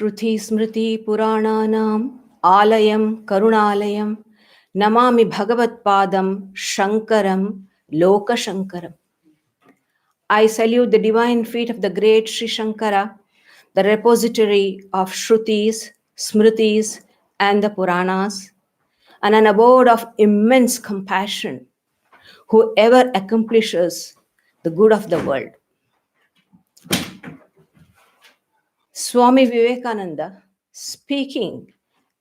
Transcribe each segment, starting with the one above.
Shruti Smriti Purananam Alayam Karunalayam Namami Bhagavat Padam Shankaram Loka Shankaram. I salute the divine feet of the great Sri Shankara, the repository of Shrutis, Smritis, and the Puranas, and an abode of immense compassion, whoever accomplishes the good of the world. Swami Vivekananda, speaking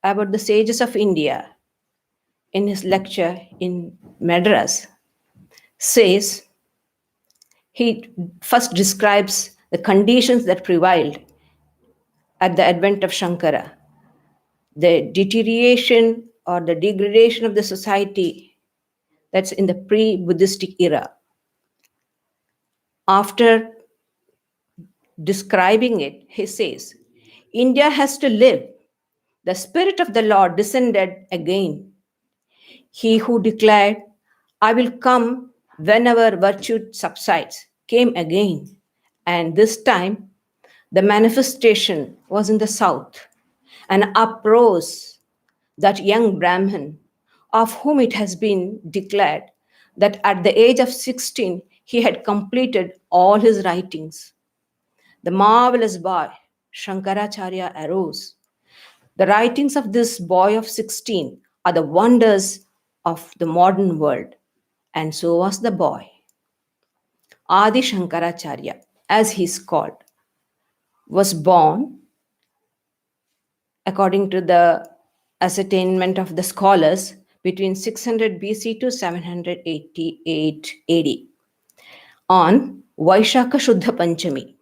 about the sages of India in his lecture in Madras, says he first describes the conditions that prevailed at the advent of Shankara, the deterioration or the degradation of the society that's in the pre-Buddhistic era. After describing it, he says, India has to live. The Spirit of the Lord descended again. He who declared, I will come whenever virtue subsides, came again. And this time, the manifestation was in the south. And uprose that young Brahmin, of whom it has been declared that at the age of 16, he had completed all his writings. The marvelous boy, Sankaracharya, arose. The writings of this boy of 16 are the wonders of the modern world. And so was the boy. Adi Shankaracharya, as he is called, was born, according to the ascertainment of the scholars, between 600 BC to 788 AD on Vaishaka Shuddha Panchami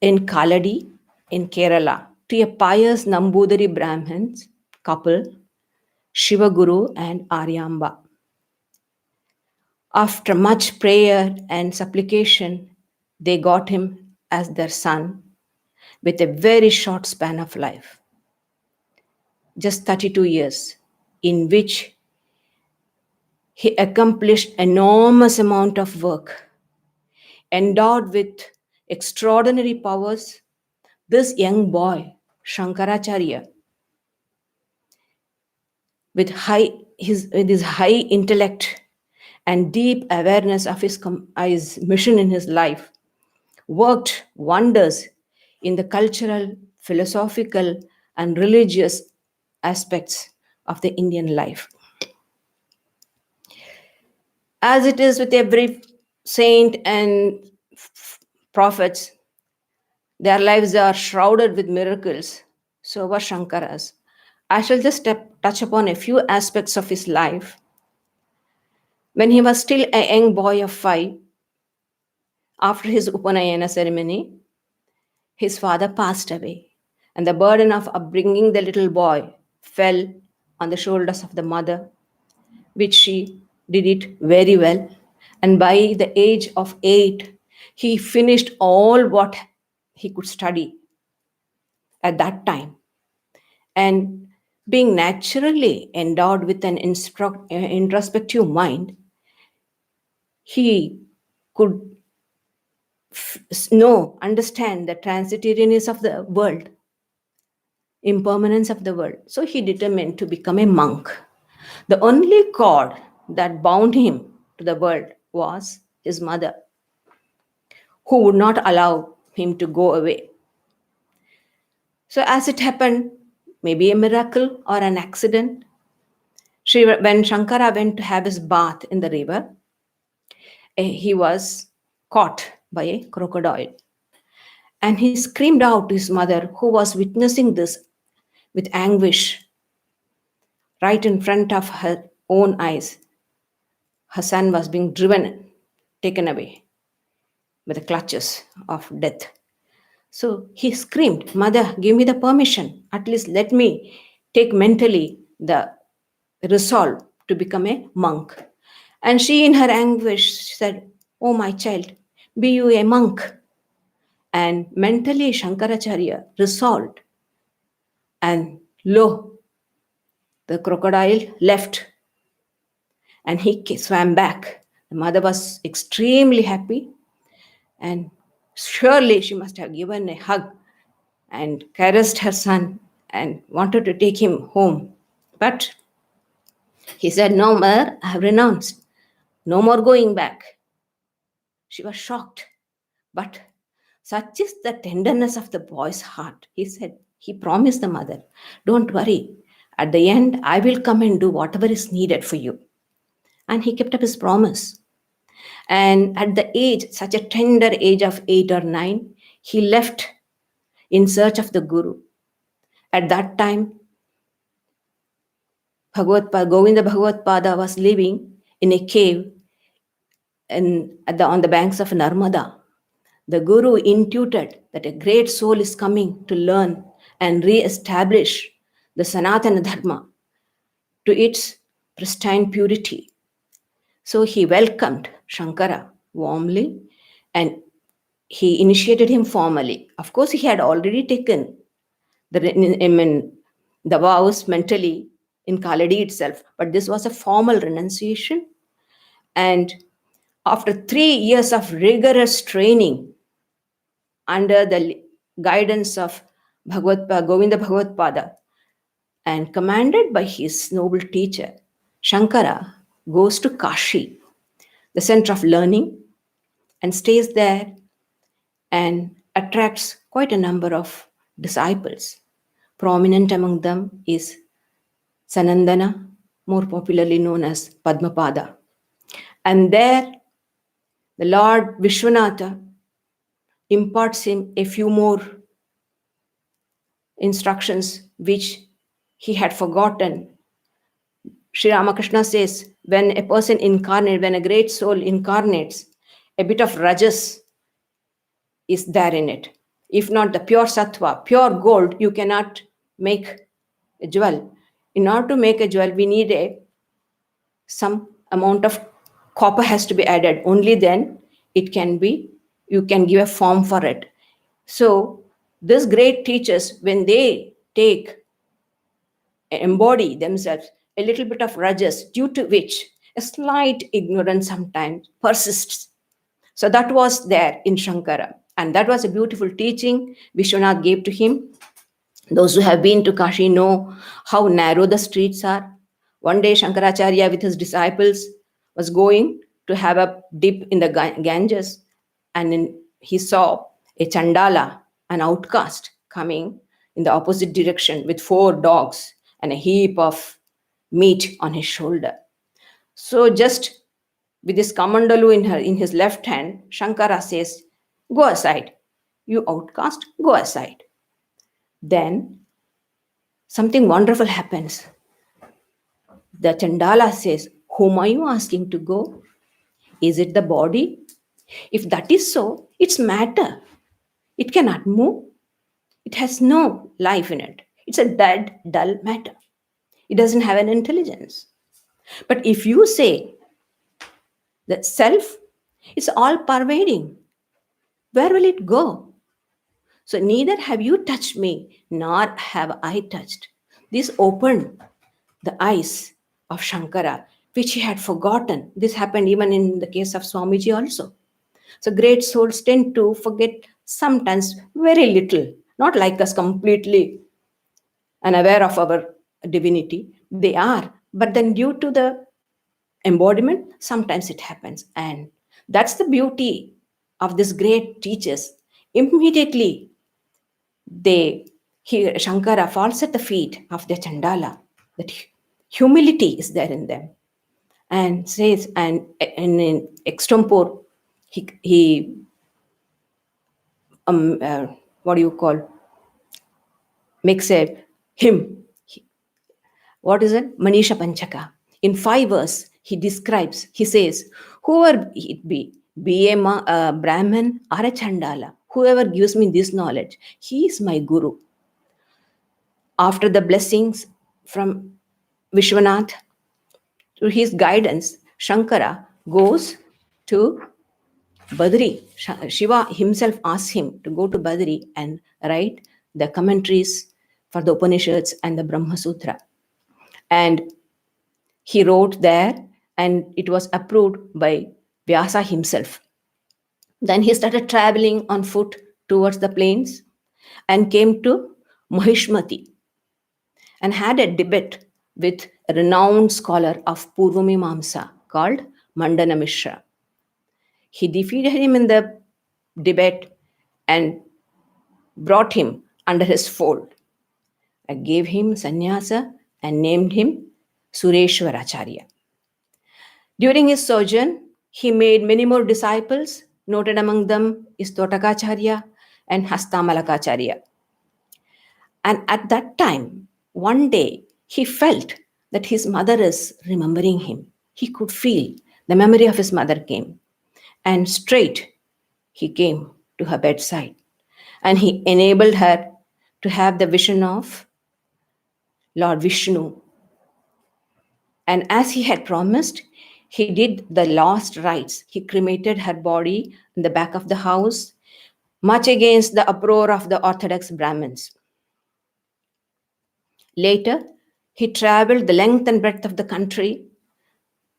in Kaladi in Kerala to a pious Nambudiri Brahmins couple, Shivaguru and Aryamba. After much prayer and supplication, they got him as their son with a very short span of life, just 32 years, in which he accomplished enormous amount of work. Endowed with extraordinary powers, this young boy, Shankaracharya, with his high intellect and deep awareness of his mission in his life, worked wonders in the cultural, philosophical, and religious aspects of the Indian life. As it is with every saint and prophets, their lives are shrouded with miracles. So was Shankara's. I shall just touch upon a few aspects of his life. When he was still a young boy of 5, after his Upanayana ceremony, his father passed away, and the burden of upbringing the little boy fell on the shoulders of the mother, which she did it very well. And by the age of 8, he finished all what he could study at that time. And being naturally endowed with an introspective mind, he could understand the transitoriness of the world, impermanence of the world. So he determined to become a monk. The only cord that bound him to the world was his mother, who would not allow him to go away. So as it happened, maybe a miracle or an accident, when Shankara went to have his bath in the river, he was caught by a crocodile. And he screamed out to his mother, who was witnessing this with anguish right in front of her own eyes. Her son was being taken away by the clutches of death. So he screamed, Mother, give me the permission. At least let me take mentally the resolve to become a monk. And she, in her anguish, said, Oh, my child, be you a monk. And mentally, Shankaracharya resolved. And lo, the crocodile left. And he swam back. The mother was extremely happy. And surely she must have given a hug and caressed her son and wanted to take him home. But he said, "No, mother, I have renounced. No more going back." She was shocked. But such is the tenderness of the boy's heart. He said, he promised the mother, "Don't worry. At the end, I will come and do whatever is needed for you." And he kept up his promise. And at the age, such a tender age of 8 or 9, he left in search of the Guru. At that time, Govinda Bhagavad Pada was living in a cave on the banks of Narmada. The Guru intuited that a great soul is coming to learn and re-establish the Sanatana Dharma to its pristine purity. So he welcomed Shankara warmly and he initiated him formally. Of course, he had already taken the vows mentally in Kaladi itself, but this was a formal renunciation. And after 3 years of rigorous training under the guidance of Govinda Bhagavad Pada and commanded by his noble teacher, Shankara goes to Kashi, the center of learning, and stays there and attracts quite a number of disciples. Prominent among them is Sanandana, more popularly known as Padmapada. And there, the Lord Vishwanatha imparts him a few more instructions which he had forgotten. Sri Ramakrishna says, when a great soul incarnates, a bit of rajas is there in it. If not the pure sattva, pure gold, you cannot make a jewel. In order to make a jewel, we need some amount of copper has to be added. Only then you can give a form for it. So these great teachers, when they embody themselves, a little bit of rajas, due to which a slight ignorance sometimes persists. So that was there in Shankara. And that was a beautiful teaching Vishwanath gave to him. Those who have been to Kashi know how narrow the streets are. One day, Sankaracharya with his disciples was going to have a dip in the Ganges, and he saw a Chandala, an outcast, coming in the opposite direction with 4 dogs and a heap of meat on his shoulder. So just with this kamandalu in his left hand, Shankara says, "Go aside. You outcast, go aside." Then something wonderful happens. The Chandala says, "Whom are you asking to go? Is it the body? If that is so, it's matter. It cannot move. It has no life in it. It's a dead, dull matter. It doesn't have an intelligence. But if you say that self is all pervading, where will it go? So neither have you touched me, nor have I touched." This opened the eyes of Shankara, which he had forgotten. This happened even in the case of Swamiji also. So great souls tend to forget sometimes very little, not like us completely unaware of our divinity. They are, but then due to the embodiment, sometimes it happens. And that's the beauty of these great teachers. Immediately, Shankara falls at the feet of the Chandala. That humility is there in them. And says, and in extempore, he what do you call, makes a hymn. What is it? Manisha Panchaka. In 5 verses, he describes, he says, whoever it be a Brahman or a Chandala, whoever gives me this knowledge, he is my Guru. After the blessings from Vishwanath, through his guidance, Shankara goes to Badri. Shiva himself asks him to go to Badri and write the commentaries for the Upanishads and the Brahma Sutra. And he wrote there, and it was approved by Vyasa himself. Then he started traveling on foot towards the plains, and came to Mahishmati and had a debate with a renowned scholar of Purvamimamsa called Mandana Mishra. He defeated him in the debate and brought him under his fold. I gave him sannyasa and named him Sureshwaracharya. During his sojourn, he made many more disciples. Noted among them is Totakacharya and Hastamalakacharya. And at that time, one day, he felt that his mother is remembering him. He could feel the memory of his mother came. And straight he came to her bedside. And he enabled her to have the vision of Lord Vishnu. And as he had promised, he did the last rites. He cremated her body in the back of the house, much against the uproar of the Orthodox Brahmins. Later, he traveled the length and breadth of the country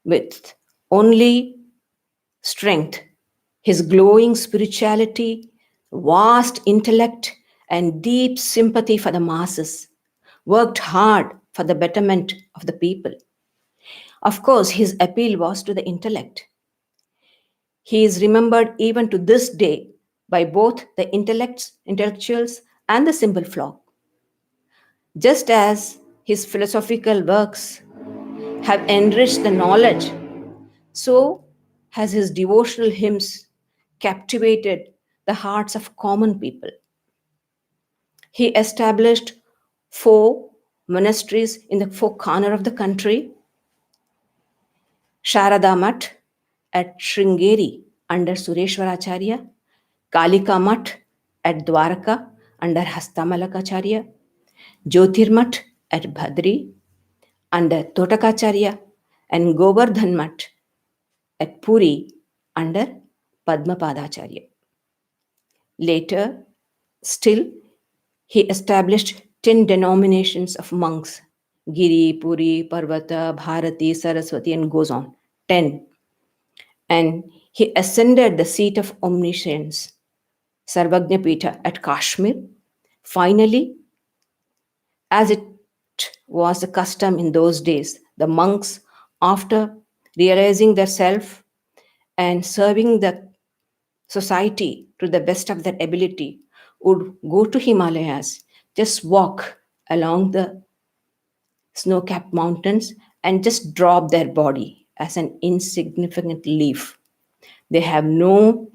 with only strength, his glowing spirituality, vast intellect, and deep sympathy for the masses, worked hard for the betterment of the people. Of course, his appeal was to the intellect. He is remembered even to this day by both the intellectuals and the simple flock. Just as his philosophical works have enriched the knowledge, so has his devotional hymns captivated the hearts of common people. He established 4 monasteries in the 4 corners of the country. Sharada Mutt at Sringeri under Sureshwaracharya, Kalika Mutt at Dwarka under Hastamalakacharya, Jyotirmutt at Bhadri under Totakacharya, and Govardhan Mutt at Puri under Padmapadacharya. Later, still, he established 10 denominations of monks: Giri, Puri, Parvata, Bharati, Saraswati, and goes on. 10. And he ascended the seat of omniscience, Sarvajñapita at Kashmir. Finally, as it was the custom in those days, the monks, after realizing their self and serving the society to the best of their ability, would go to Himalayas, just walk along the snow-capped mountains and just drop their body as an insignificant leaf. They have no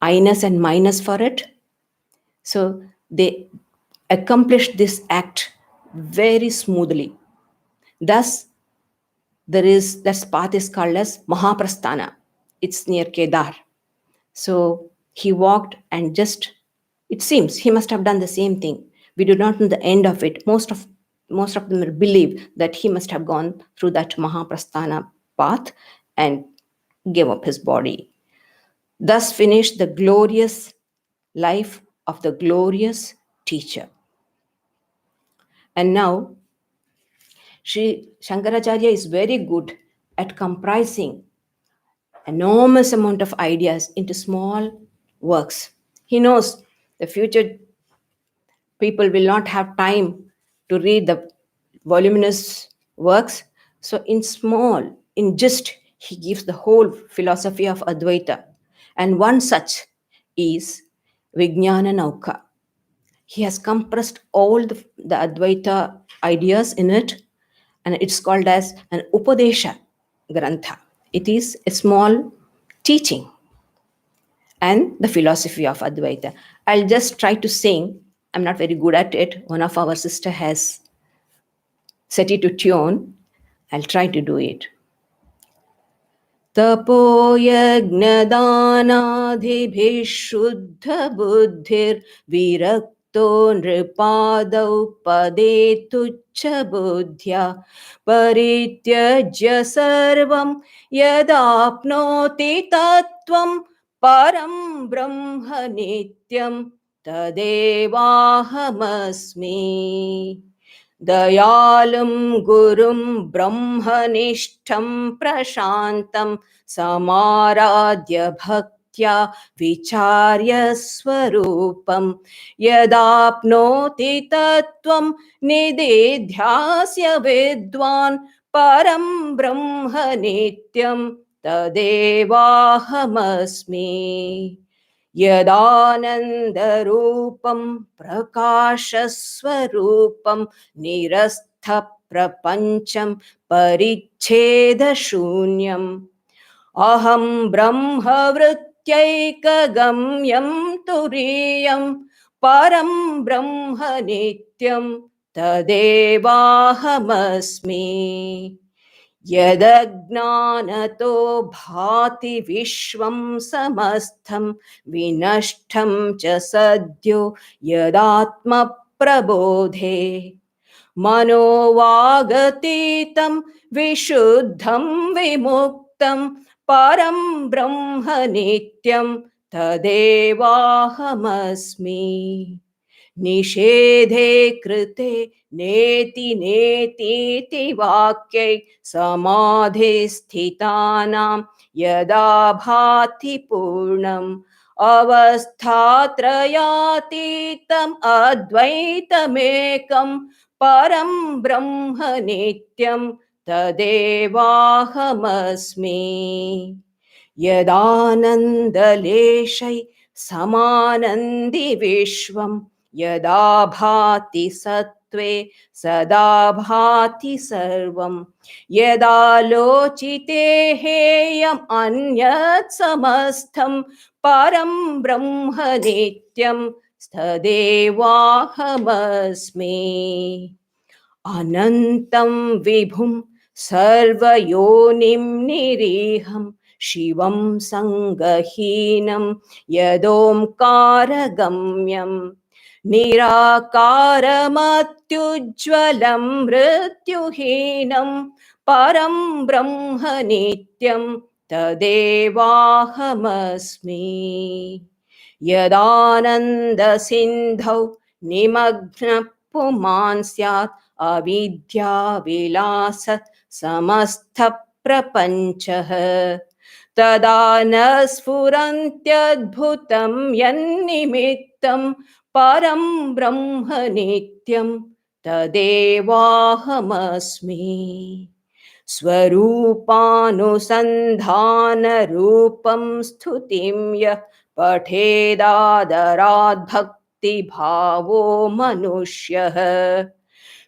I-ness and minus for it. So they accomplished this act very smoothly. Thus, that path is called as Mahaprasthana. It's near Kedar. So he walked and just, it seems he must have done the same thing. We do not know the end of it. Most of them believe that he must have gone through that Mahaprasthana path and gave up his body. Thus finished the glorious life of the glorious teacher. And now, Sri Shankaracharya is very good at comprising enormous amount of ideas into small works. He knows the future people will not have time to read the voluminous works. So in gist, he gives the whole philosophy of Advaita. And one such is Vijnana Nauka. He has compressed all the Advaita ideas in it, and it's called as an Upadesha Grantha. It is a small teaching and the philosophy of Advaita. I'll just try to sing. I'm not very good at it. One of our sister has set it to tune. I'll try to do it. तपोयज्ञदानादिभिः शुद्धबुद्धिर्विरक्तो नृपादौ पदे तुच्छबुद्ध्या परित्यज्य सर्वं यदाप्नोति तत्त्वं परं ब्रह्म नित्यं तदेवाहमस्मि. दयालुं गुरुं ब्रह्मनिष्ठं प्रशान्तं समाराध्य भक्त्या भक्त्या विचार्य स्वरूपं यदाप्नोति तत्त्वं निदिध्यास्य विद्वान् परं ब्रह्म नित्यं तदेवाहमस्मि यदानन्दरूपं प्रकाशस्वरूपं निरस्थप्रपञ्चं परिच्छेदशून्यम् अहं ब्रह्मवृत्त्यैकगम्यं तुरीयं परं ब्रह्म नित्यं तदेवाहमस्मि यदज्ञानतो भाति विश्वं समस्तं विनष्टं च सद्यो यदात्मप्रबोधे मनोवागतीतं विशुद्धं विमुक्तं परं ब्रह्म नित्यं तदेवाहमस्मि निषेधे कृते नेति नेतीति वाक्यै समाधिस्थितानां यदा भाति पूर्णम् अवस्थात्रयातीतम् अद्वैतमेकं परं ब्रह्म नित्यं तदेवाहमस्मि यदानन्दलेशै समानन्दि विश्वं यदा भाति सत्त्वे सदा भाति सर्वं यदा लोचिते हेयम् अन्यत् समस्तं परं ब्रह्म नित्यं तदेवाहमस्मि अनन्तं विभुं सर्वयोनिं निरीहं शिवं सङ्गहीनं यदोङ्कारगम्यं निराकारमत्युज्ज्वलं मृत्युहीनं परं ब्रह्म नित्यं तदेवाहमस्मि यदानन्दसिन्धौ निमग्नः पुमान् स्यात् अविद्याविलासत् समस्तप्रपञ्चः तदा न स्फुरन्त्यद्भुतं यन्निमित्तं परं ब्रह्म नित्यं तदेवाहमस्मि स्वरूपानुसन्धानरूपं स्तुतिं यः पठेदादराद्भक्तिभावो मनुष्यः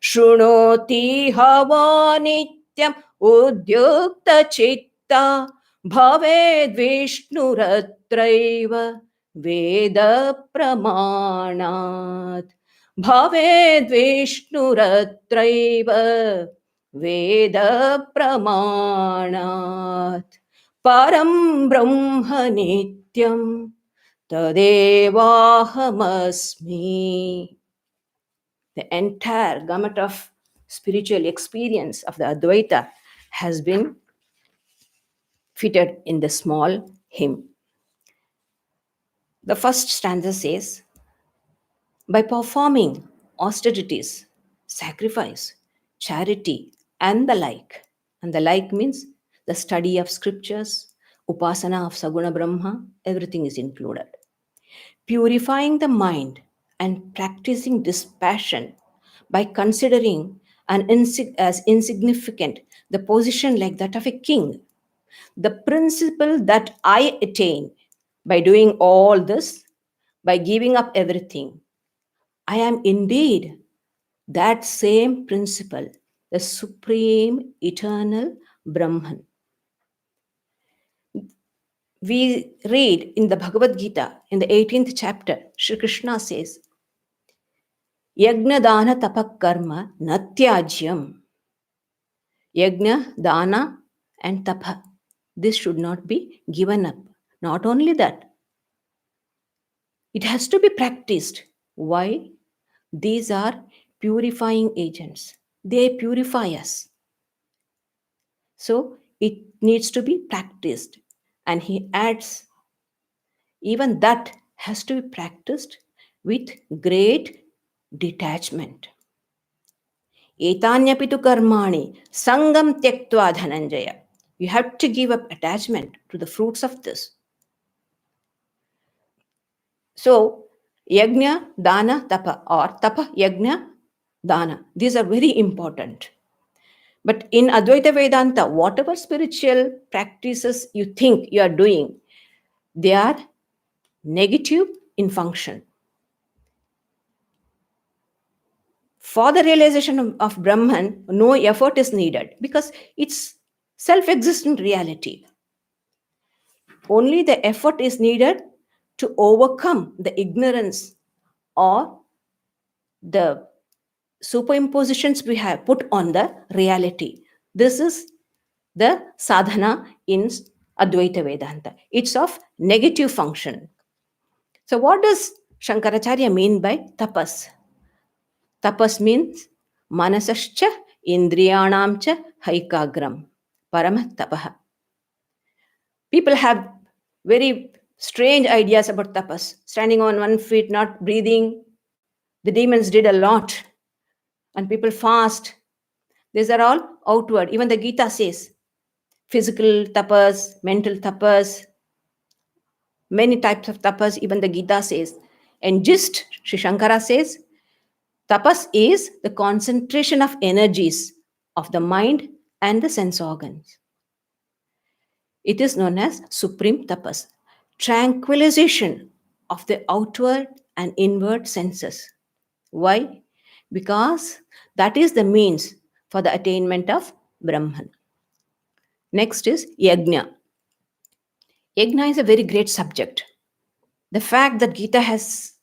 शृणोति हवा नित्यम् उद्युक्तचित्ता भवेद्विष्णुरत्रैव वेदप्रमाणात् भवेद्विष्णुरत्रैव वेदप्रमाणात् परं ब्रह्म नित्यं तदेवाहमस्मि. The entire gamut of spiritual experience of the Advaita has been fitted in the small hymn. The first stanza says, by performing austerities, sacrifice, charity, and the like means the study of scriptures, upasana of Saguna Brahma, everything is included. Purifying the mind and practicing dispassion by considering as insignificant the position like that of a king. The principle that I attain by doing all this, by giving up everything, I am indeed that same principle, the supreme eternal Brahman. We read in the Bhagavad Gita, in the 18th chapter, Shri Krishna says, Yagna dana tapak karma natyajyam. Yagna, dana, and tapa. This should not be given up. Not only that, it has to be practiced. Why? These are purifying agents. They purify us. So it needs to be practiced. And he adds, even that has to be practiced with great detachment. Etanyapitu karmani sangam tyaktva dhananjaya. You have to give up attachment to the fruits of this. So, yajna, dana, tapa, or tapa, yajna, dana. These are very important. But in Advaita Vedanta, whatever spiritual practices you think you are doing, they are negative in function. For the realization of Brahman, no effort is needed because it's self existent reality. Only the effort is needed to overcome the ignorance or the superimpositions we have put on the reality. This is the sadhana in Advaita Vedanta. It's of negative function. So, what does Shankaracharya mean by tapas? Tapas means manasascha indriyanam cha haikagram parama tapaha. People have very strange ideas about tapas. Standing on one feet, not breathing. The demons did a lot. And people fast. These are all outward. Even the Gita says physical tapas, mental tapas, many types of tapas, even the Gita says. And just Sri Shankara says, tapas is the concentration of energies of the mind and the sense organs. It is known as supreme tapas, tranquilization of the outward and inward senses. Why? Because that is the means for the attainment of Brahman. Next is yajna. Yajna is a very great subject. The fact that Gita has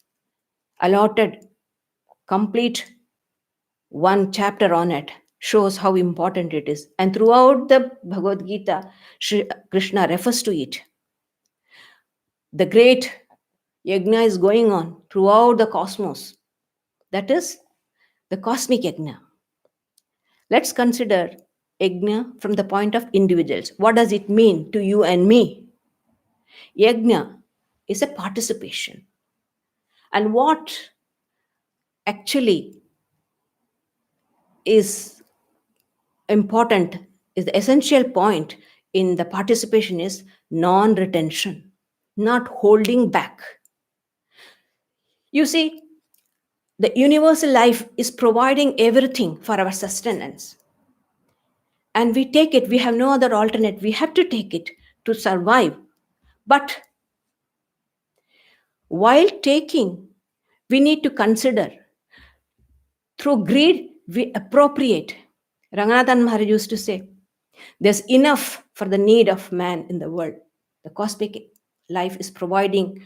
allotted complete one chapter on it shows how important it is. And throughout the Bhagavad Gita, Shri Krishna refers to it. The great yajna is going on throughout the cosmos. That is the cosmic yajna. Let's consider yajna from the point of individuals. What does it mean to you and me? Yajna is a participation. And what actually is important is the essential point in the participation is non-retention, not holding back. You see, the universal life is providing everything for our sustenance. And we take it, we have no other alternate. We have to take it to survive. But while taking, we need to consider through greed, we appropriate. Ranganathan Maharaj used to say, there's enough for the need of man in the world. The cosmic life is providing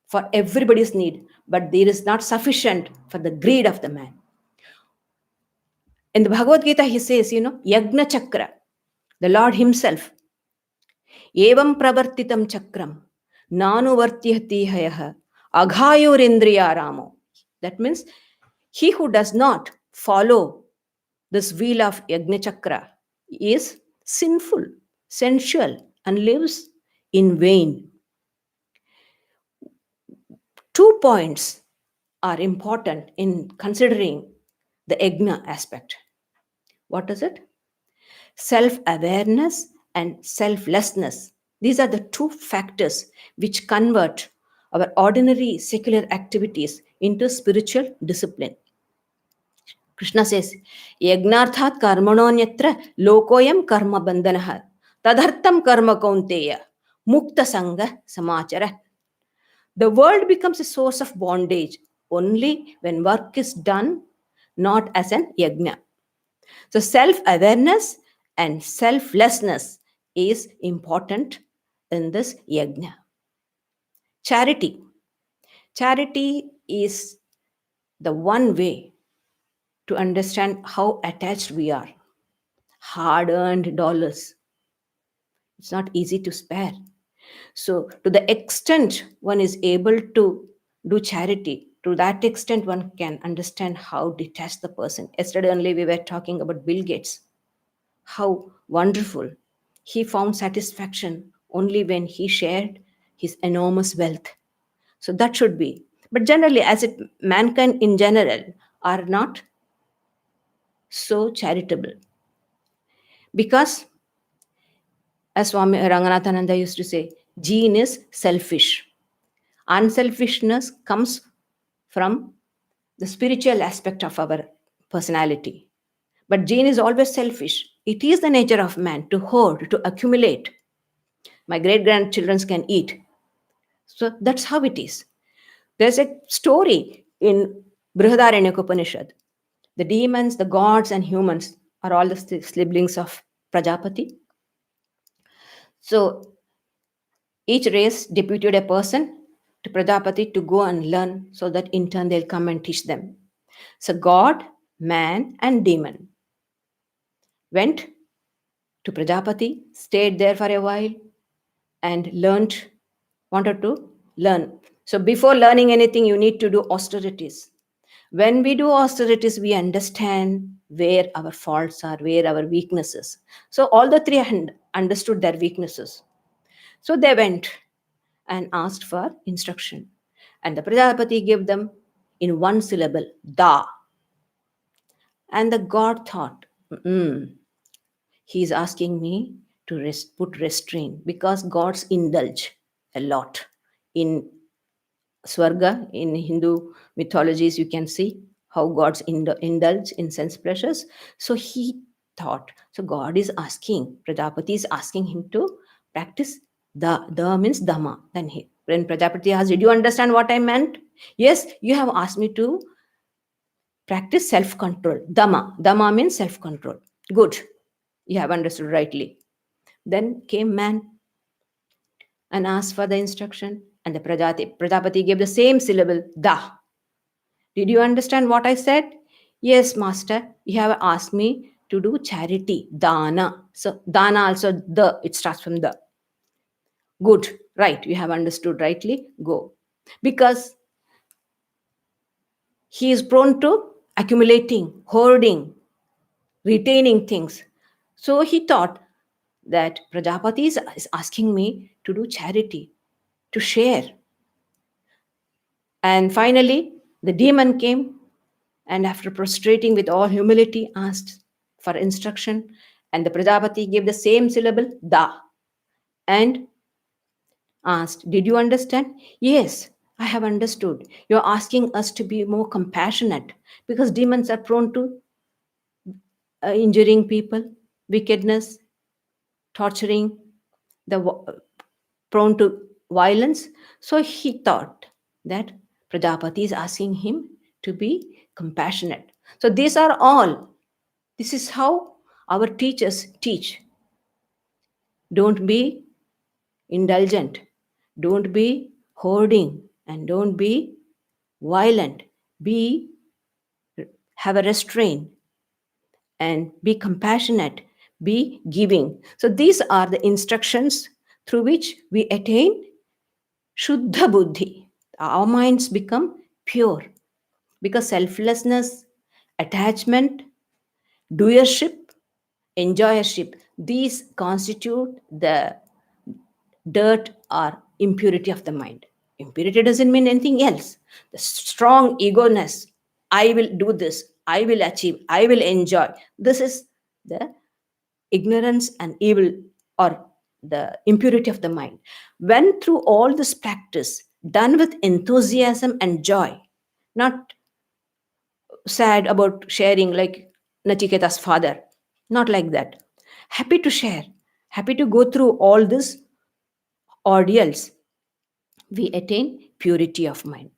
for everybody's need, but there is not sufficient for the greed of the man. In the Bhagavad Gita, he says, Yagna Chakra, the Lord himself, Evam Pravartitam Chakram, Nanu Vartyati Hayaha, Aghayurindriya Ramo. That means he who does not follow this wheel of Yagna Chakra is sinful, sensual, and lives in vain. 2 points are important in considering the yajna aspect. What is it? Self-awareness and selflessness. These are the 2 factors which convert our ordinary secular activities into spiritual discipline. Krishna says, Yagnarthat karmanonyatra lokoyam karma bandhanaha tadhartam karma kaunteya mukta sangha samachara. The world becomes a source of bondage only when work is done not as an yajna. So self-awareness and selflessness is important in this yajna. Charity. Charity is the one way to understand how attached we are. Hard-earned dollars. It's not easy to spare. So to the extent one is able to do charity, to that extent one can understand how detached the person. Yesterday only we were talking about Bill Gates. How wonderful. He found satisfaction only when he shared his enormous wealth. So that should be. But generally, as it mankind in general are not so charitable. Because as Swami Ranganathananda used to say, gene is selfish. Unselfishness comes from the spiritual aspect of our personality. But gene is always selfish. It is the nature of man to hoard, to accumulate. My great grandchildren can eat. So that's how it is. There's a story in Brihadaranyaka Upanishad. The demons, the gods, and humans are all the siblings of Prajapati. So each race deputed a person to Prajapati to go and learn so that in turn they'll come and teach them. So God, man, and demon went to Prajapati, stayed there for a while, and wanted to learn. So before learning anything, you need to do austerities. When we do austerities, we understand where our faults are, where our weaknesses. So all the three understood their weaknesses. So they went and asked for instruction. And the Prajapati gave them in one syllable, da. And the god thought, he is asking me to put restraint, because gods indulge a lot. In Swarga, in Hindu mythologies, you can see how gods indulge in sense pleasures. So he thought, so God is asking, Prajapati is asking him to practice the means Dhamma. Then when Prajapati asked, did you understand what I meant? Yes, you have asked me to practice self-control. Dhamma means self-control. Good, you have understood rightly. Then came man and asked for the instruction, and the Prajapati gave the same syllable, da. Did you understand what I said? Yes, master. You have asked me to do charity, dana. So dana also it starts from the. Good, right. You have understood rightly. Go. Because he is prone to accumulating, hoarding, retaining things. So he thought that Prajapati is asking me to do charity, to share. And finally, the demon came, and after prostrating with all humility, asked for instruction. And the Prajapati gave the same syllable, da, and asked, did you understand? Yes, I have understood. You're asking us to be more compassionate, because demons are prone to injuring people, wickedness, torturing, prone to violence. So he thought that Prajapati is asking him to be compassionate. So these are all. This is how our teachers teach. Don't be indulgent. Don't be hoarding, and don't be violent. Have a restraint, and be compassionate, be giving. So these are the instructions through which we attain Shuddha Buddhi. Our minds become pure, because selflessness, attachment, doership, enjoyership, these constitute the dirt or impurity of the mind. Impurity doesn't mean anything else. The strong egoness, I will do this, I will achieve, I will enjoy. This is the ignorance and evil, or the impurity of the mind. When through all this practice, done with enthusiasm and joy, not sad about sharing like Nachiketa's father, not like that. Happy to share, happy to go through all these ordeals, we attain purity of mind.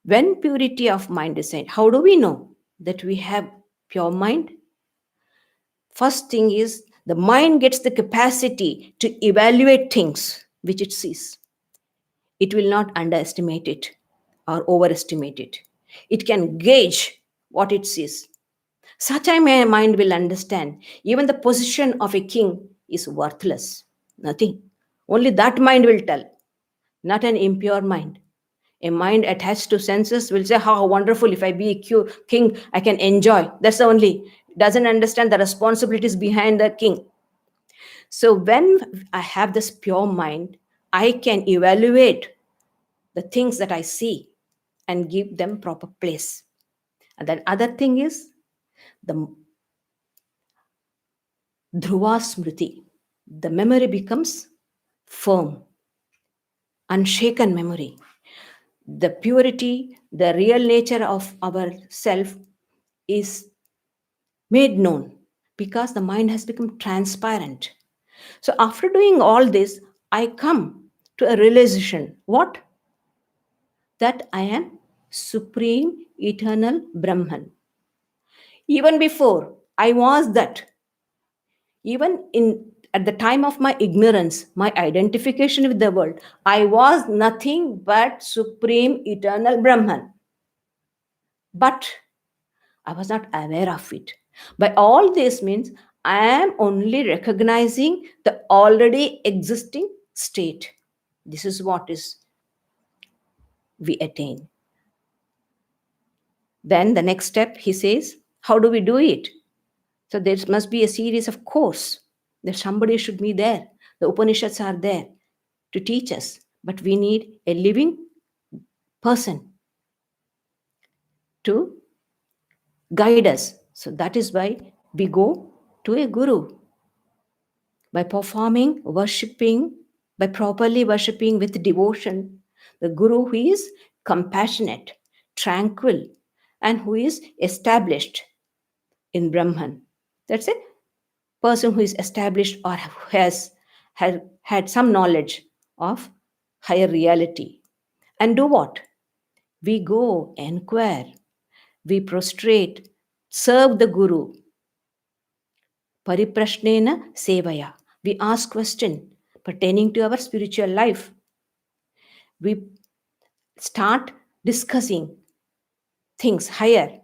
When purity of mind is attained, how do we know that we have pure mind? First thing is, the mind gets the capacity to evaluate things which it sees. It will not underestimate it or overestimate it. It can gauge what it sees. Such a mind will understand even the position of a king is worthless. Nothing. Only that mind will tell, not an impure mind. A mind attached to senses will say, how wonderful, if I be a king, I can enjoy. That's the only. Doesn't understand the responsibilities behind the king. So when I have this pure mind, I can evaluate the things that I see and give them proper place. And then other thing is the Dhruva Smriti. The memory becomes firm. unshaken memory. The purity, the real nature of our self is made known because the mind has become transparent. So, after doing all this, I come to a realization what? That I am supreme eternal Brahman. Even before I was that, even in at the time of my ignorance, my identification with the world, I was nothing but supreme eternal Brahman. But I was not aware of it. By all this means, I am only recognizing the already existing state. This is what is we attain. Then the next step, he says, how do we do it? So there must be a series of course. That somebody should be there. The Upanishads are there to teach us, but we need a living person to guide us. So that is why we go to a guru. By performing, worshipping, by properly worshipping with devotion, the guru who is compassionate, tranquil, and who is established in Brahman. That's a person who is established or has had some knowledge of higher reality. And do what? We go, inquire, we prostrate, serve the Guru. Pariprashnena sevaya. We ask question pertaining to our spiritual life. We start discussing things higher,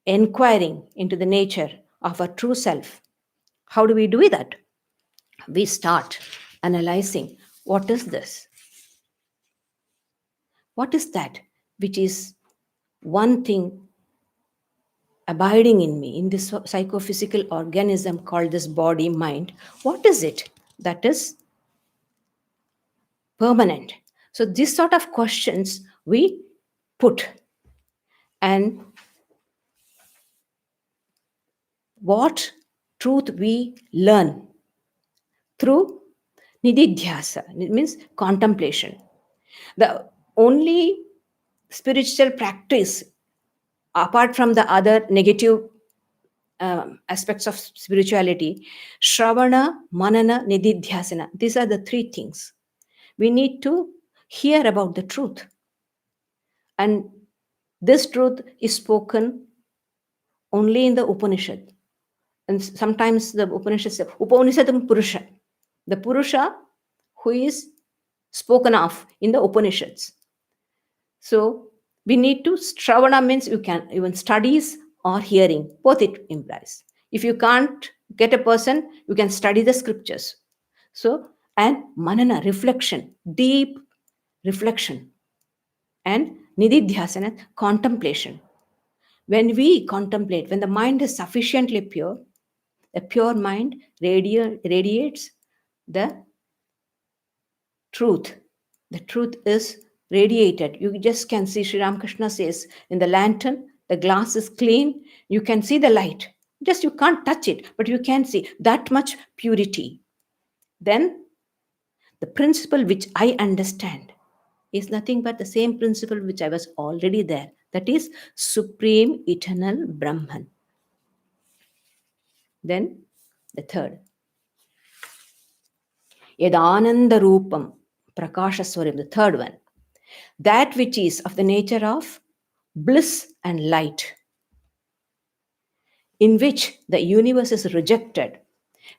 inquiring into the nature of our true self. How do we do that? We start analyzing what is this? What is that which is one thing abiding in me, in this psychophysical organism called this body, mind? What is it that is permanent? So, this sort of questions we put. And what truth we learn through nididhyasa, it means contemplation. The only spiritual practice apart from the other negative aspects of spirituality, Shravana, Manana, Nididhyasana. These are the three things. We need to hear about the truth. And this truth is spoken only in the Upanishad. And sometimes the Upanishad says, Upanishadam Purusha. The Purusha who is spoken of in the Upanishads. So we need to, Shravana means you can even studies or hearing, both it implies. If you can't get a person, you can study the scriptures. So, and manana, reflection, deep reflection, and nididhyasana, contemplation. When we contemplate, when the mind is sufficiently pure, a pure mind radiates the truth. The truth is radiated. You just can see, Sri Ramakrishna says, in the lantern, the glass is clean. You can see the light. Just you can't touch it, but you can see that much purity. Then the principle which I understand is nothing but the same principle which I was already there. That is Supreme Eternal Brahman. Then the third. Yadananda Rupam, Prakashaswaram, the third one. That which is of the nature of bliss and light, in which the universe is rejected,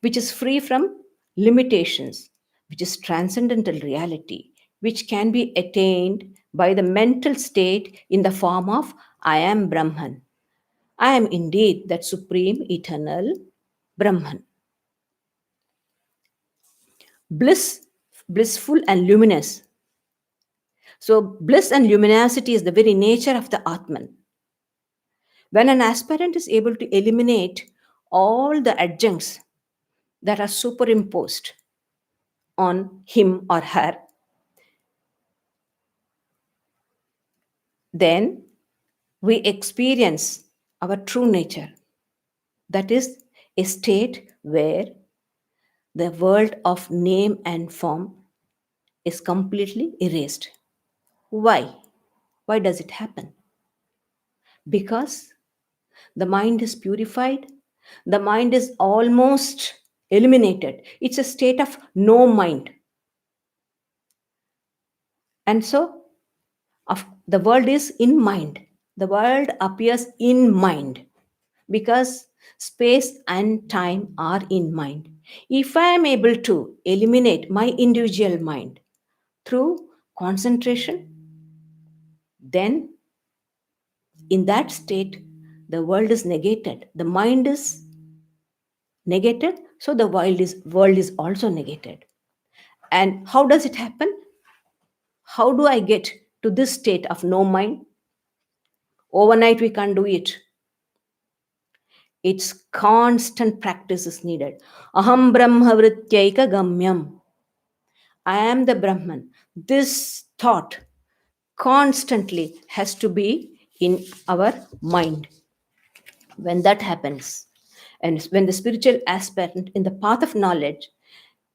which is free from limitations, which is transcendental reality, which can be attained by the mental state in the form of I am Brahman. I am indeed that supreme eternal Brahman. Bliss, blissful and luminous. So, bliss and luminosity is the very nature of the Atman. When an aspirant is able to eliminate all the adjuncts that are superimposed on him or her, then we experience our true nature. That is a state where the world of name and form is completely erased. Why? Why does it happen? Because the mind is purified, the mind is almost eliminated. It's a state of no mind. And so, the world is in mind. The world appears in mind because space and time are in mind. If I am able to eliminate my individual mind through concentration, then in that state, the world is negated. The mind is negated, so the world is also negated. And how does it happen? How do I get to this state of no mind? Overnight we can't do it. Its constant practice is needed. Aham brahma vrityaika gamyam. I am the Brahman. This thought constantly has to be in our mind. When that happens, and when the spiritual aspect in the path of knowledge,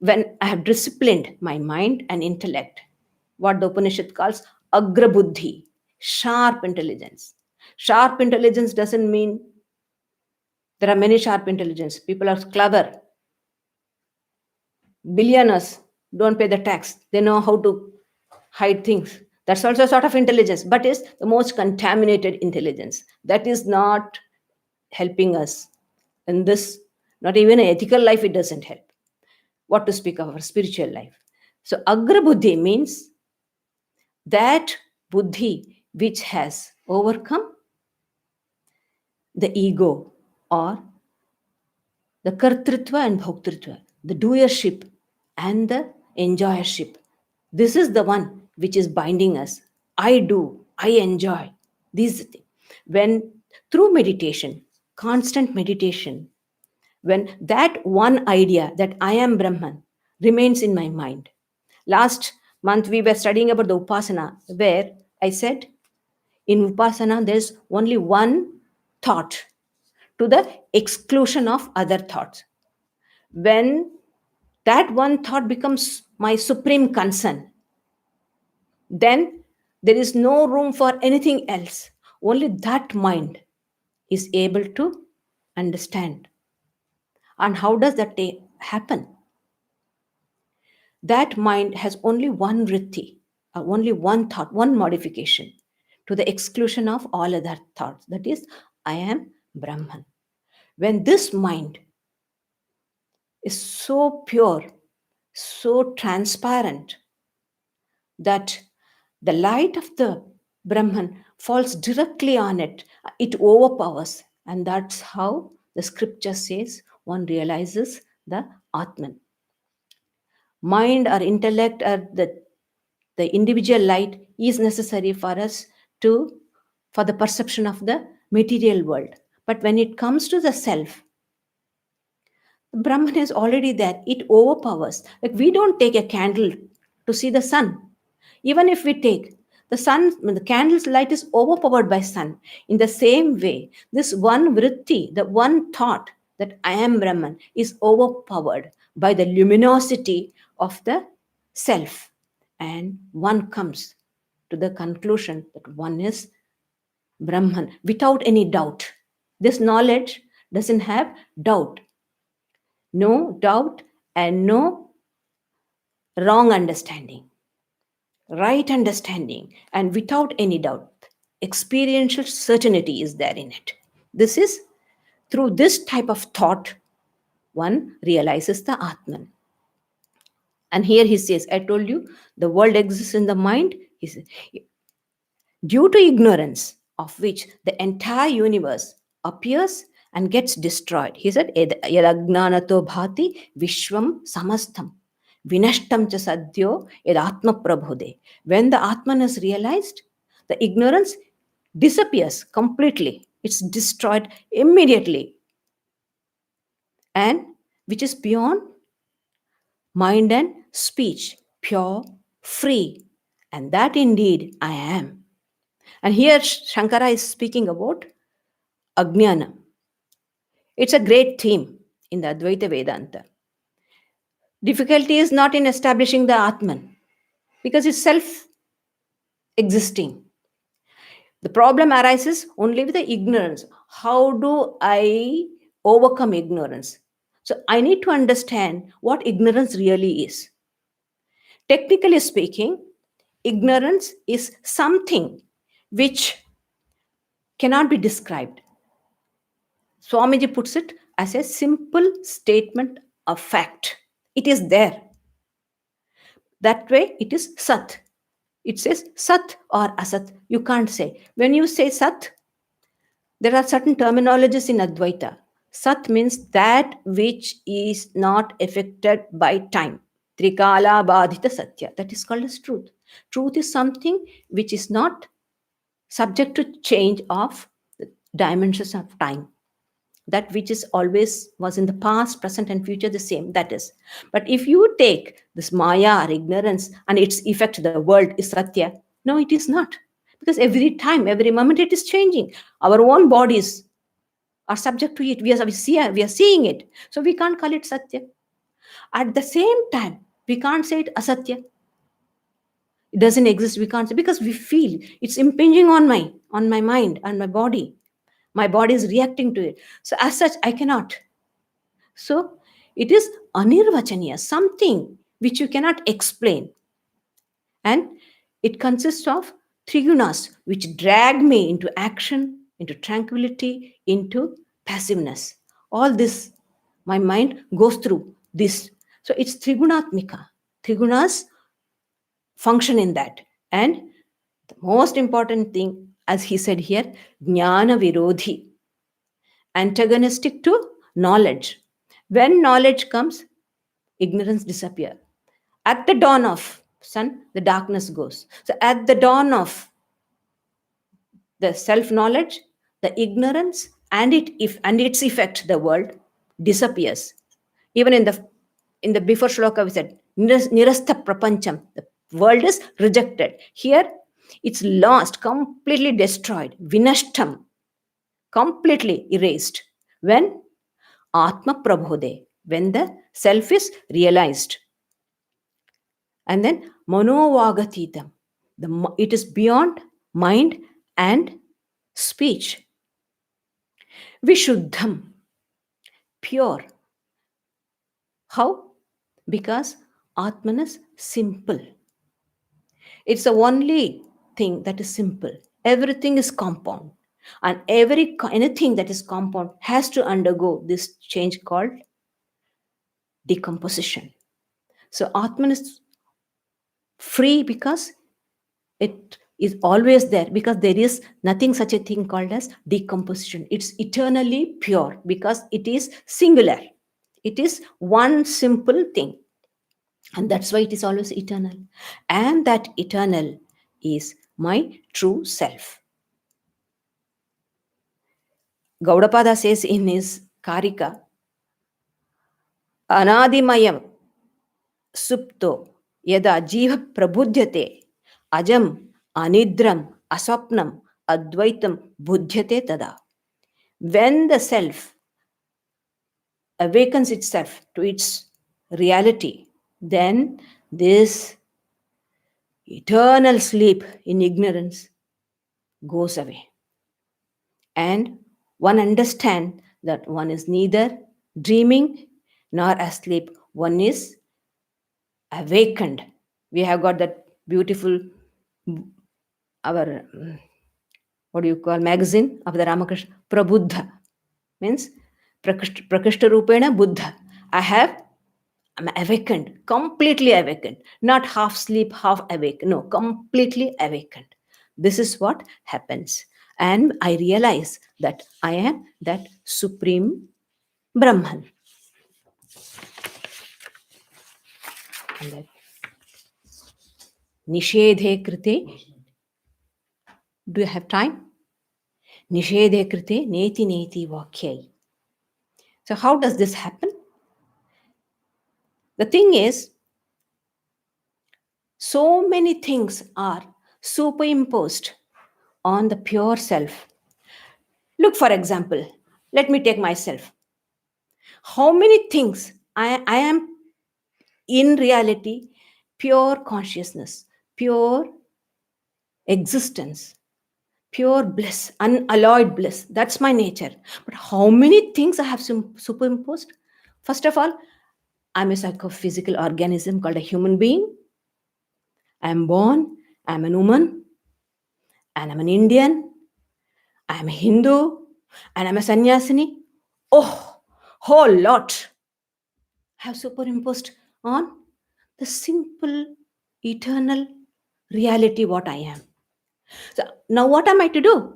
when I have disciplined my mind and intellect, what the Upanishad calls agra buddhi, sharp intelligence. Sharp intelligence doesn't mean there are many sharp intelligence. People are clever. Billionaires don't pay the tax. They know how to hide things. That's also a sort of intelligence, but is the most contaminated intelligence. That is not helping us in this, not even an ethical life, it doesn't help. What to speak of our spiritual life? So, agra buddhi means that buddhi which has overcome the ego or the kartritva and bhoktritva, the doership and the enjoyership. This is the one which is binding us. I do, I enjoy. These things. When through meditation, constant meditation, when that one idea that I am Brahman remains in my mind. Last month we were studying about the Upasana, where I said in Upasana there's only one thought to the exclusion of other thoughts. When that one thought becomes my supreme concern, then there is no room for anything else. Only that mind is able to understand. And how does that happen? That mind has only one vritti, only one thought, one modification to the exclusion of all other thoughts. That is, I am Brahman. When this mind is so pure, so transparent, that the light of the Brahman falls directly on it, it overpowers. And that's how the scripture says one realizes the Atman. Mind or intellect or the individual light is necessary for us to for the perception of the material world. But when it comes to the self, Brahman is already there. It overpowers. Like we don't take a candle to see the sun. Even if we take the sun, the candle's light is overpowered by sun. In the same way, this one vritti, the one thought that I am Brahman, is overpowered by the luminosity of the self. And one comes to the conclusion that one is Brahman without any doubt. This knowledge doesn't have doubt. No doubt and no wrong understanding. Right understanding and without any doubt. Experiential certainty is there in it. This is through this type of thought one realizes the Atman. And here he says, I told you the world exists in the mind. He says, due to ignorance of which the entire universe appears and gets destroyed. He said, Yadagnanato bhati vishwam samastam vinashtam cha sadhyo yadatma prabhude. When the Atman is realized, the ignorance disappears completely. It's destroyed immediately. And which is beyond mind and speech, pure, free. And that indeed I am. And here Shankara is speaking about Ajnana. It's a great theme in the Advaita Vedanta. Difficulty is not in establishing the Atman. because it's self existing. The problem arises only with the ignorance. How do I overcome ignorance? So I need to understand what ignorance really is. Technically speaking, ignorance is something which cannot be described. Swamiji puts it as a simple statement of fact. It is there. That way, it is Sat. It says Sat or Asat. You can't say. When you say Sat, there are certain terminologies in Advaita. Sat means that which is not affected by time. Trikala Badhita Satya. That is called as truth. Truth is something which is not subject to change of the dimensions of time. That which is always was in the past, present, and future the same. That is. But if you take this Maya or ignorance and its effect, the world is Satya. No, it is not. Because every time, every moment it is changing. Our own bodies are subject to it. We are seeing it. So we can't call it Satya. At the same time, we can't say it Asatya. It doesn't exist. We can't say, because we feel it's impinging on my mind and my body. My body is reacting to it. So as such, I cannot. So it is anirvachaniya, something which you cannot explain. And it consists of three gunas, which drag me into action, into tranquility, into passiveness. All this, my mind goes through this. So it's trigunatmika. Trigunas function in that. And the most important thing, as he said here, jnana virodhi, antagonistic to knowledge. When knowledge comes, ignorance disappears. At the dawn of sun, the darkness goes. So at the dawn of the self-knowledge, the ignorance and its effect, the world disappears. Even in the before shloka we said, nirastha prapancham, the world is rejected. Here, it's lost, completely destroyed, vinashtam, completely erased. When Atma Prabhode, when the self is realized. And then Manovagatitam, it is beyond mind and speech. Vishuddham, pure. How? Because Atman is simple. It's the only thing that is simple. Everything is compound. And anything that is compound has to undergo this change called decomposition. So Atman is free because it is always there, because there is nothing such a thing called as decomposition. It's eternally pure because it is singular. It is one simple thing. And that's why it is always eternal. And that eternal is my true self. Gaudapada says in his Karika, Anadimayam supto yada jiva prabudhyate ajam anidram aswapnam advaitam buddhyate tada. When the self awakens itself to its reality, then this eternal sleep in ignorance goes away. And one understands that one is neither dreaming nor asleep. One is awakened. We have got that beautiful, our, what do you call, magazine of the Ramakrishna, Prabuddha, means Prakashta Rupena Buddha. I'm awakened, completely awakened, not half sleep, half awake. No, completely awakened. This is what happens. And I realize that I am that supreme Brahman. Nishedhe krite. Do you have time? Nishedhe krite neti neti vakyai. So how does this happen? The thing is, so many things are superimposed on the pure self. Look, for example, let me take myself. How many things I am in reality, pure consciousness. pure existence, pure bliss, unalloyed bliss. That's my nature. But how many things I have superimposed? First of all, I'm a psychophysical organism called a human being. I'm born, I'm a woman, and I'm an Indian, I'm a Hindu, and I'm a sannyasini. Oh, whole lot have superimposed on the simple, eternal reality what I am. So now what am I to do?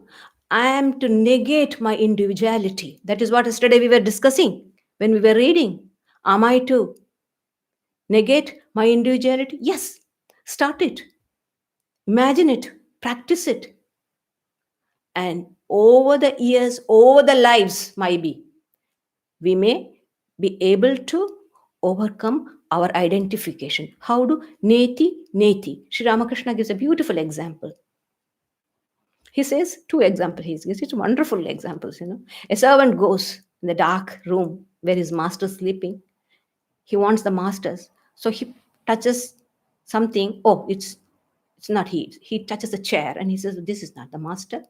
I am to negate my individuality. That is what yesterday we were discussing when we were reading. Am I to negate my individuality? Yes. Start it. Imagine it. Practice it. And over the years, over the lives, maybe, we may be able to overcome our identification. How do? Neti, neti. Sri Ramakrishna gives a beautiful example. He says two examples. He gives it's wonderful examples. A servant goes in the dark room where his master is sleeping. He wants the masters, so he touches something. Oh, it's not he. He touches a chair and he says, "This is not the master."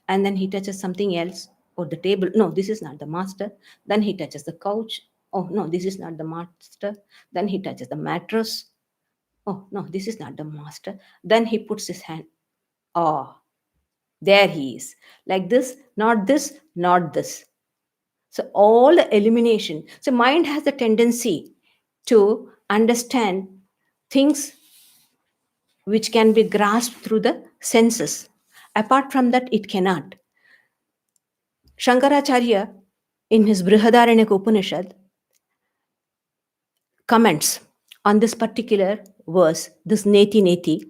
And then he touches something else, or the table. No, this is not the master. Then he touches the couch. Oh no, this is not the master. Then he touches the mattress. Oh no, this is not the master. Then he puts his hand. Oh, there he is. Like this, not this, not this. So all the elimination. So mind has the tendency to understand things which can be grasped through the senses. Apart from that, it cannot. Shankaracharya, in his Brihadaranyaka Upanishad, comments on this particular verse, this neti neti.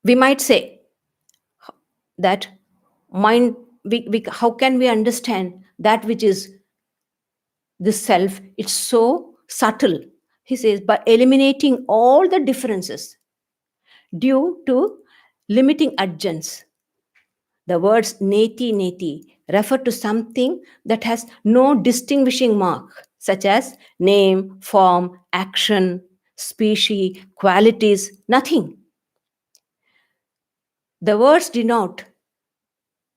We might say that mind, how can we understand that which is this self? It's so subtle. He says, by eliminating all the differences due to limiting adjuncts. The words neti neti refer to something that has no distinguishing mark, such as name, form, action, species, qualities, nothing. The words denote,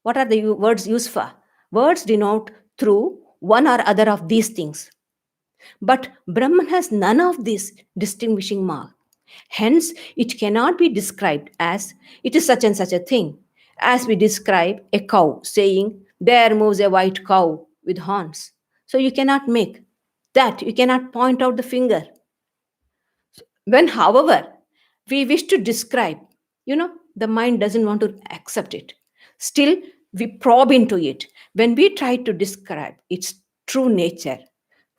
what are the words used for? Words denote through one or other of these things. But Brahman has none of this distinguishing mark. Hence, it cannot be described as it is such and such a thing, as we describe a cow, saying, "There moves a white cow with horns." So you cannot make that, you cannot point out the finger. When, however, we wish to describe, the mind doesn't want to accept it. Still, we probe into it. When we try to describe its true nature,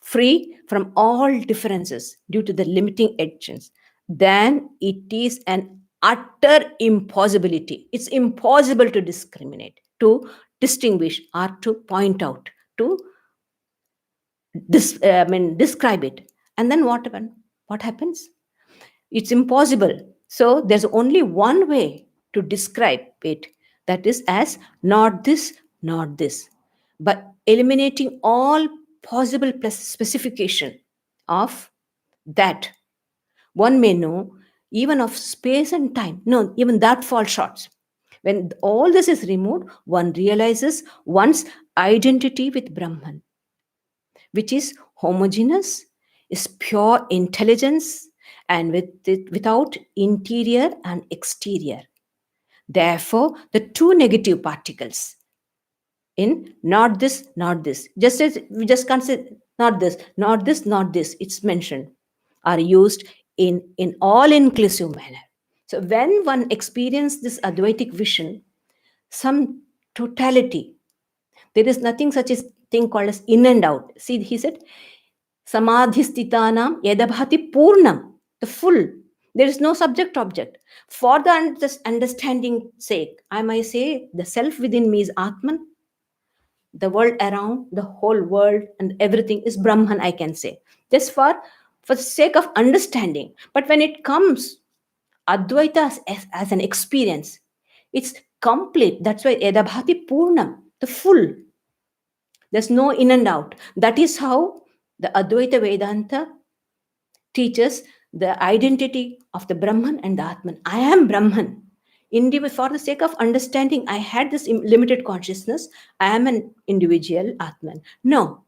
free from all differences due to the limiting agents, then it is an utter impossibility. It's impossible to discriminate, to distinguish, or to point out, to describe it. And then what happens? It's impossible. So there's only one way to describe it, that is as not this, not this. But eliminating all possible specification of that, one may know even of space and time. No, even that falls short. When all this is removed, one realizes one's identity with Brahman, which is homogeneous, is pure intelligence, and without interior and exterior. Therefore, the two negative particles in not this, not this, just as we just can't say not this, not this, not this, it's mentioned, are used in all inclusive manner. So when one experiences this Advaitic vision, some totality, there is nothing such as thing called as in and out. See, he said, Samadhistitanam yadabhati purnam, the full. There is no subject object. For the understanding sake, I might say the self within me is Atman, the world around, the whole world and everything is Brahman, I can say. Just for the sake of understanding. But when it comes Advaita as an experience, it's complete. That's why yadabhati purnam, the full. There's no in and out. That is how the Advaita Vedanta teaches the identity of the Brahman and the Atman. I am Brahman. For the sake of understanding, I had this limited consciousness. I am an individual Atman. No,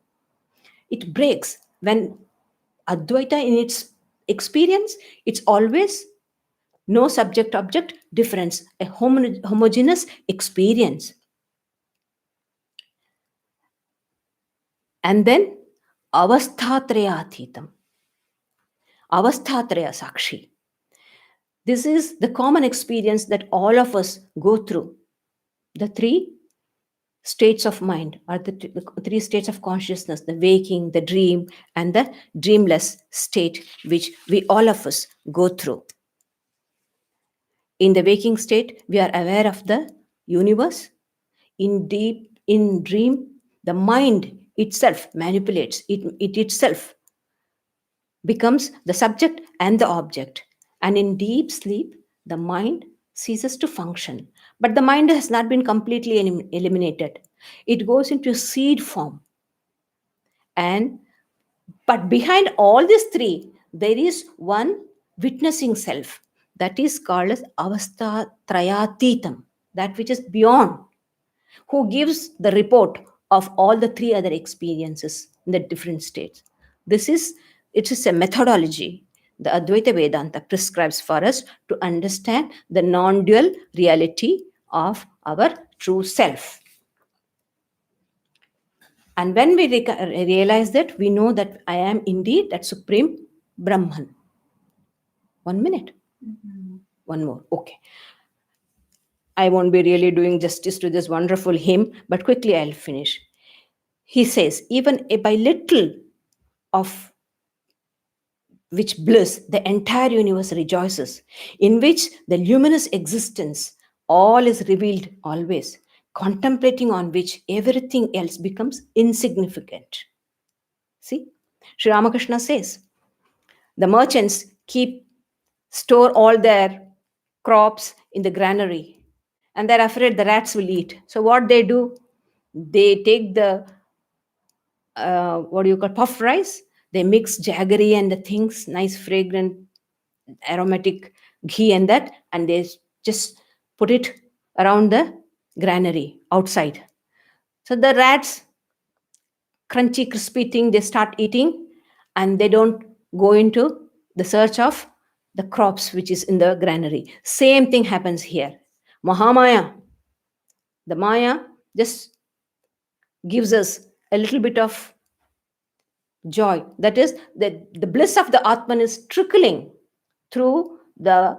it breaks when Advaita in its experience, it's always no subject object difference, a homogeneous experience. And then avasthatraya athitam, avasthatraya sakshi. This is the common experience that all of us go through. The three states of mind, or the three states of consciousness: the waking, the dream, and the dreamless state, which we all of us go through. In the waking state, we are aware of the universe. In dream, the mind itself manipulates. It itself becomes the subject and the object. And in deep sleep, the mind ceases to function. But the mind has not been completely eliminated. It goes into a seed form. But behind all these three, there is one witnessing self that is called as avastha trayatitam, that which is beyond, who gives the report of all the three other experiences in the different states. It is a methodology the Advaita Vedanta prescribes for us to understand the non-dual reality of our true self. And when we realize that, we know that I am indeed that supreme Brahman. 1 minute. One more. Okay. I won't be really doing justice to this wonderful hymn, but quickly I'll finish. He says, even by little of which bliss the entire universe rejoices, in which the luminous existence, all is revealed always, contemplating on which everything else becomes insignificant. See, Sri Ramakrishna says, the merchants store all their crops in the granary, and they're afraid the rats will eat. So what they do, they take the puffed rice. They mix jaggery and the things, nice fragrant aromatic ghee and that, and they just put it around the granary outside. So the rats, crunchy, crispy thing, they start eating, and they don't go into the search of the crops which is in the granary. Same thing happens here. Mahamaya, the Maya, just gives us a little bit of joy. That is, the bliss of the Atman is trickling through the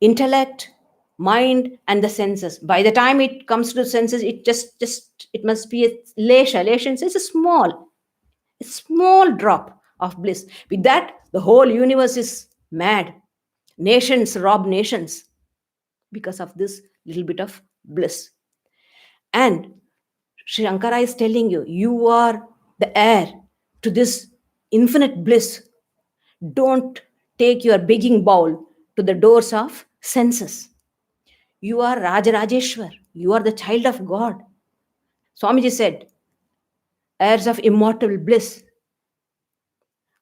intellect, mind, and the senses. By the time it comes to the senses, it must be a lesha. Lesha is a small drop of bliss. With that, the whole universe is mad. Nations rob nations because of this little bit of bliss. And Shankara is telling you, you are the heir to this infinite bliss. Don't take your begging bowl to the doors of senses. You are Rajarajeshwar. You are the child of God. Swamiji said, heirs of immortal bliss.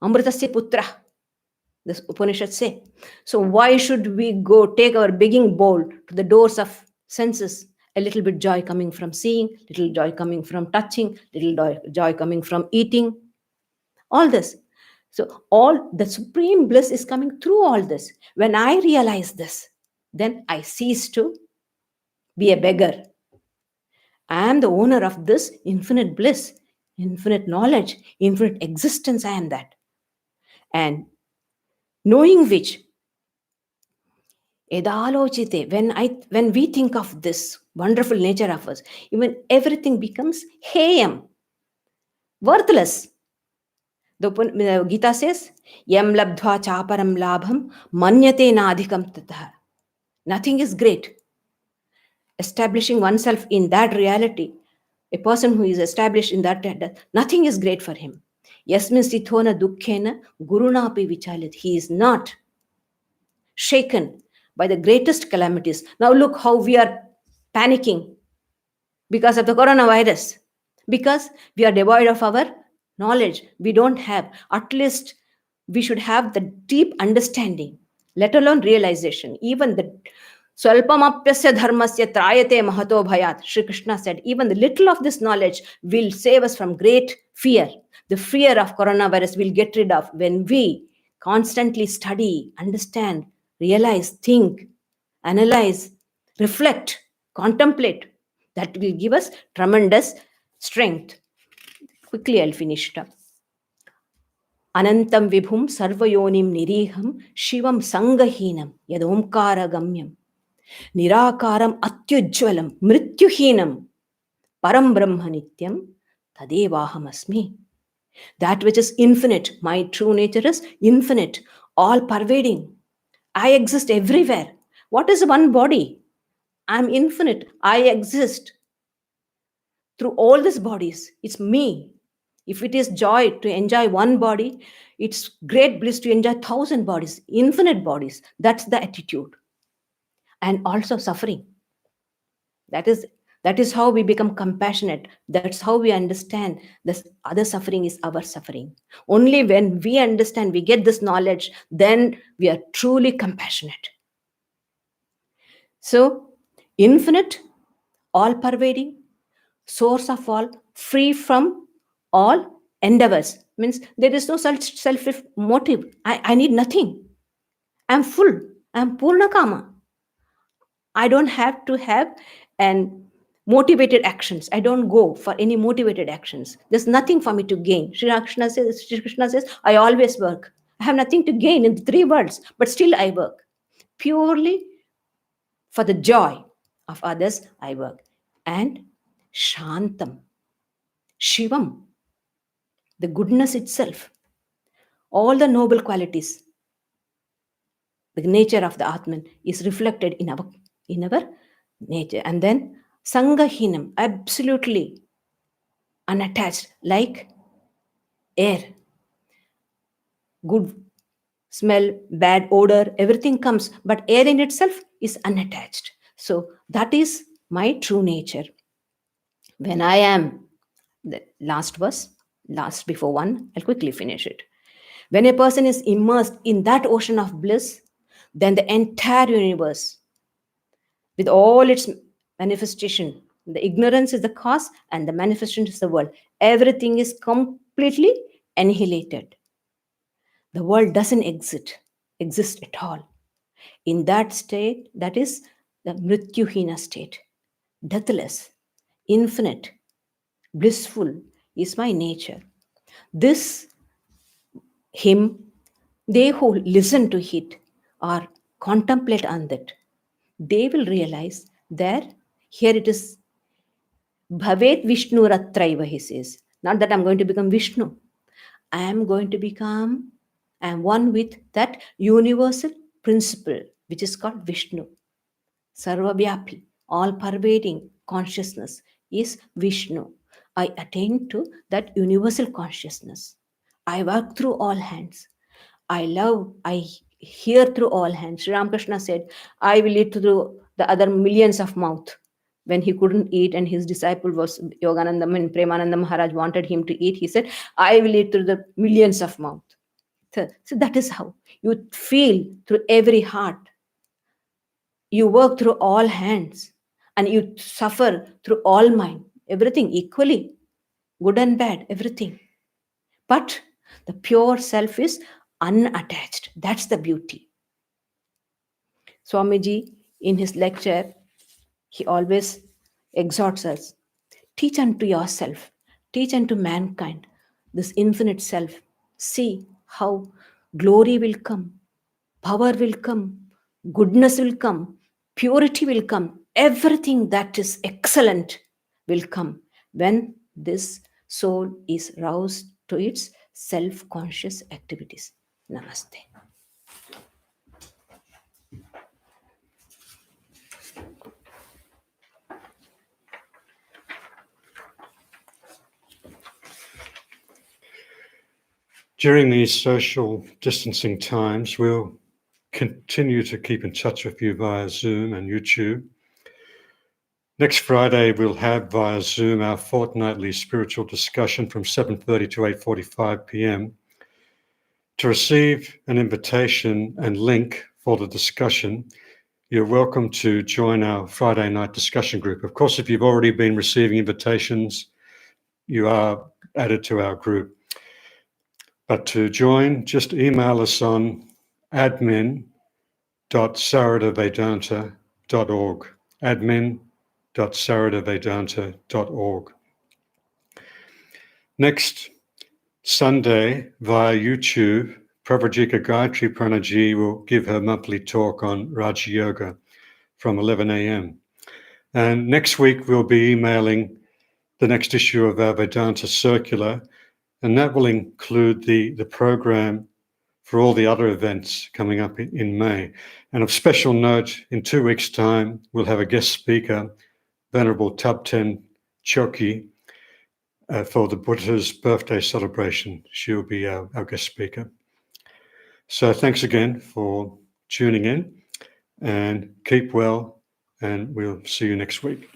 Amritasya putra, this Upanishad say. So why should we go take our begging bowl to the doors of senses? A little bit joy coming from seeing, little joy coming from touching, little joy coming from eating. All this. So all the supreme bliss is coming through all this. When I realize this, then I cease to be a beggar. I am the owner of this infinite bliss, infinite knowledge, infinite existence. I am that. And knowing which, edalochite, when we think of this wonderful nature of us, even everything becomes heyam, worthless. The Gita says, yam labdhva chaparam labham manyate nadhikam tatah. Nothing is great. Establishing oneself in that reality, a person who is established in that, nothing is great for him. Yasmin sithona dukkhena gurunapi vichalit. He is not shaken by the greatest calamities. Now look how we are panicking because of the coronavirus. Because we are devoid of our knowledge. We don't have at least we should have the deep understanding, let alone realization. Even the Swalpamapyasya dharmasya trayate mahato bhayat. Sri Krishna said, even the little of this knowledge will save us from great fear. The fear of coronavirus will get rid of when we constantly study, understand, realize, think, analyze, reflect, contemplate. That will give us tremendous strength. Quickly, I'll finish it up. Anantam vibhum sarvayonim niriham shivam sangahinam yadomkara gamyam Nirakaram atyujvalam mrityuhinam param brahma nityam tadevahamasmi. That which is infinite, my true nature is infinite, all pervading. I exist everywhere. What is one body? I'm infinite. I exist through all these bodies. It's me. If it is joy to enjoy one body, it's great bliss to enjoy 1,000 bodies, infinite bodies. That's the attitude. And also suffering. That is how we become compassionate. That's how we understand this other suffering is our suffering. Only when we understand, we get this knowledge, then we are truly compassionate. So, infinite, all pervading, source of all, free from all endeavors. Means there is no such selfish motive. I need nothing. I'm full. I'm Purnakama. I don't have to have an motivated actions. I don't go for any motivated actions. There's nothing for me to gain. Sri Krishna says, I always work. I have nothing to gain in the 3 worlds, but still I work. Purely for the joy of others, I work. And Shantam, Shivam, the goodness itself, all the noble qualities, the nature of the Atman is reflected in our nature. And then Sangahinam, absolutely unattached, like air. Good smell, bad odor, everything comes, but air in itself is unattached. So that is my true nature. When I am, the last verse, last before one, I'll quickly finish it. When a person is immersed in that ocean of bliss, then the entire universe, with all its manifestation, the ignorance is the cause and the manifestation is the world. Everything is completely annihilated. The world doesn't exist at all. In that state, that is the mrityuhina state, deathless, infinite, blissful is my nature. This hymn, they who listen to it or contemplate on that, they will realize that here it is Bhavet Vishnu Ratraiva, he says. Not that I'm going to become Vishnu. I am one with that universal principle, which is called Vishnu. Sarvavyapi, all pervading consciousness is Vishnu. I attain to that universal consciousness. I work through all hands. I hear through all hands. Sri Ramakrishna said, I will eat through the other millions of mouth. When he couldn't eat and his disciple was Yogananda and Premananda Maharaj wanted him to eat, he said, I will eat through the millions of mouth. So that is how you feel through every heart. You work through all hands and you suffer through all mind. Everything equally, good and bad, everything. But the pure self is unattached. That's the beauty. Swamiji, in his lecture, he always exhorts us, teach unto yourself, teach unto mankind, this infinite self. See how glory will come, power will come, goodness will come, purity will come, everything that is excellent will come when this soul is roused to its self-conscious activities. Namaste. During these social distancing times, we'll continue to keep in touch with you via Zoom and YouTube. Next Friday, we'll have via Zoom our fortnightly spiritual discussion from 7:30 to 8:45 p.m. To receive an invitation and link for the discussion, you're welcome to join our Friday night discussion group. Of course, if you've already been receiving invitations, you are added to our group. But to join, just email us on admin.saradavedanta.org, admin.saradavedanta.org. Next Sunday, via YouTube, Pravrajika Sridharaprana will give her monthly talk on Raja Yoga from 11 a.m. And next week, we'll be emailing the next issue of our Vedanta Circular, and that will include the program for all the other events coming up in May. And of special note, in 2 weeks' time, we'll have a guest speaker, Venerable Tabten Choki, for the Buddha's birthday celebration. She'll be our guest speaker. So thanks again for tuning in, and keep well, and we'll see you next week.